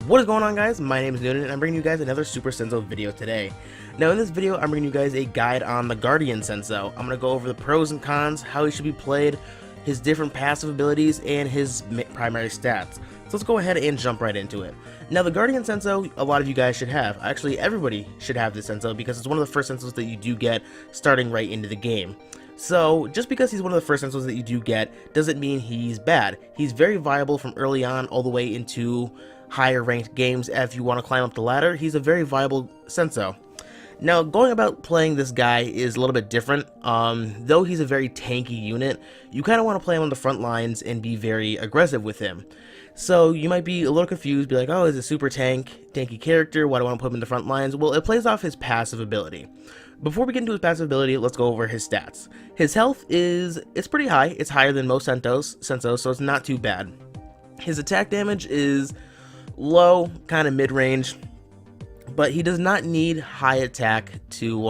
What is going on, guys? My name is Noonan and I'm bringing you guys another Super Senso video today. Now in this video I'm bringing you guys a guide on the Guardian Senso. I'm going to go over the pros and cons, how he should be played, his different passive abilities, and his primary stats. So let's go ahead and jump right into it. Now the Guardian Senso, a lot of you guys should have. Actually everybody should have this Senso because it's one of the first Sensos that you do get starting right into the game. So, just because he's one of the first Sensos that you do get, doesn't mean he's bad. He's very viable from early on all the way into higher ranked games. If you want to climb up the ladder, he's a very viable Senso. Now, going about playing this guy is a little bit different. Though he's a very tanky unit, you kind of want to play him on the front lines and be very aggressive with him. So you might be a little confused, be like, oh, he's a super tanky character, why do I want to put him in the front lines? Well, it plays off his passive ability. Before we get into his passive ability, let's go over his stats. His health it's pretty high. It's higher than most Sensos, so it's not too bad. His attack damage is low, kind of mid-range, but he does not need high attack to,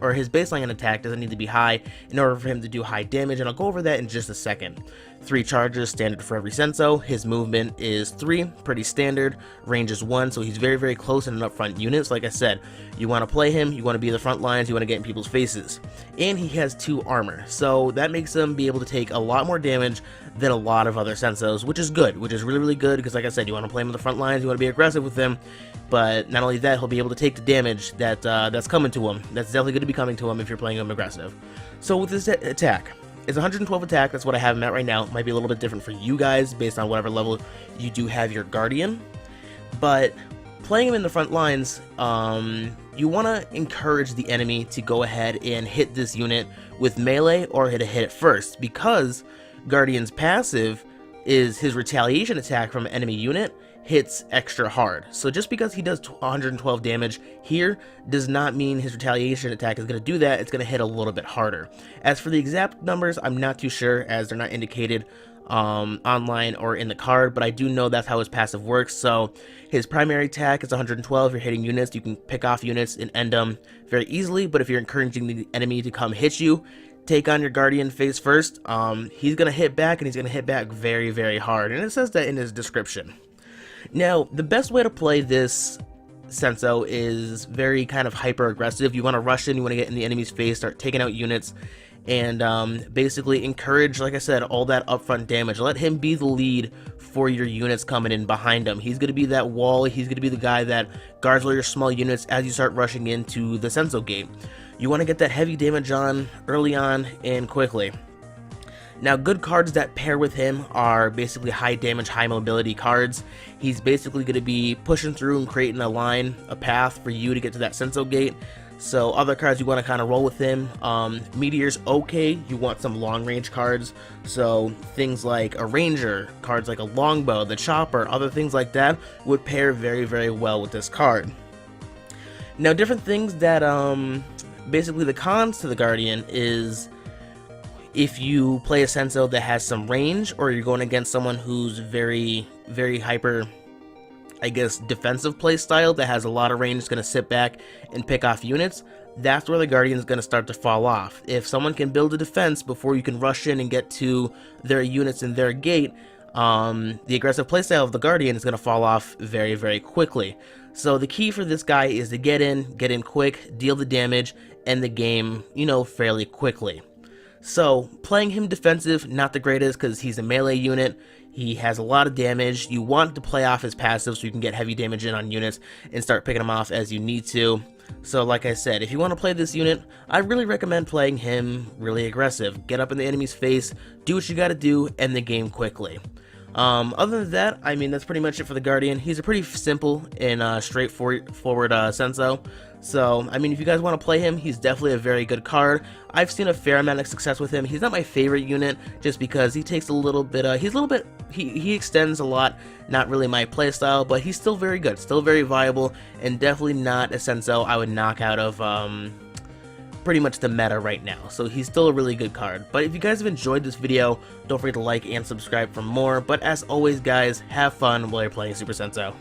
or his baseline attack doesn't need to be high in order for him to do high damage, and I'll go over that in just a second. 3 charges, standard for every Senso. His movement is 3, pretty standard. Range is 1, so he's very close in an upfront unit. So like I said, you want to play him, you want to be in the front lines, you want to get in people's faces. And he has 2 armor, so that makes him be able to take a lot more damage than a lot of other Sensos, which is good, which is really good, because like I said, you want to play him in the front lines, you want to be aggressive with him, but not only that, he'll be able to take the damage that that's coming to him. That's definitely going to be coming to him if you're playing him aggressive. So with this attack, it's 112 attack, that's what I have him at right now. It might be a little bit different for you guys based on whatever level you do have your Guardian, but playing him in the front lines, you want to encourage the enemy to go ahead and hit this unit with melee or hit it first, because Guardian's passive is his retaliation attack from an enemy unit hits extra hard. So just because he does 112 damage here does not mean his retaliation attack is going to do that. It's going to hit a little bit harder. As for the exact numbers, I'm not too sure, as they're not indicated online or in the card, but I do know that's how his passive works. So his primary attack is 112. If you're hitting units, you can pick off units and end them very easily, but if you're encouraging the enemy to come hit you, take on your Guardian face first, he's going to hit back, and he's going to hit back very hard, and it says that in his description. Now, the best way to play this Senso is very kind of hyper aggressive. You want to rush in, you want to get in the enemy's face, start taking out units, and basically encourage, like I said, all that upfront damage. Let him be the lead for your units coming in behind him. He's going to be that wall, he's going to be the guy that guards all your small units as you start rushing into the Senso gate. You want to get that heavy damage on early on and quickly. Now, good cards that pair with him are basically high damage, high mobility cards. He's basically going to be pushing through and creating a line, a path for you to get to that Senso gate. So other cards you want to kind of roll with him. Meteor's okay. You want some long range cards. So things like a ranger, cards like a longbow, the chopper, other things like that would pair very well with this card. Now, different things that basically the cons to the Guardian is if you play a Senso that has some range, or you're going against someone who's very hyper, I guess, defensive playstyle that has a lot of range, is going to sit back and pick off units, that's where the Guardian is going to start to fall off. If someone can build a defense before you can rush in and get to their units in their gate, the aggressive playstyle of the Guardian is going to fall off very quickly. So the key for this guy is to get in quick, deal the damage, end the game, fairly quickly. So playing him defensive, not the greatest, because he's a melee unit. He has a lot of damage. You want to play off his passive so you can get heavy damage in on units and start picking them off as you need to. So like I said, if you want to play this unit, I really recommend playing him really aggressive. Get up in the enemy's face, do what you gotta do, end the game quickly. Other than that, I mean, that's pretty much it for the Guardian. He's a pretty simple and straightforward Senso. So, I mean, if you guys want to play him, he's definitely a very good card. I've seen a fair amount of success with him. He's not my favorite unit, just because he takes a little bit, he extends a lot, not really my playstyle, but he's still very good, still very viable, and definitely not a Senso I would knock out of, pretty much the meta right now. So he's still a really good card. But if you guys have enjoyed this video, don't forget to like and subscribe for more. But as always, guys, have fun while you're playing Super Senso.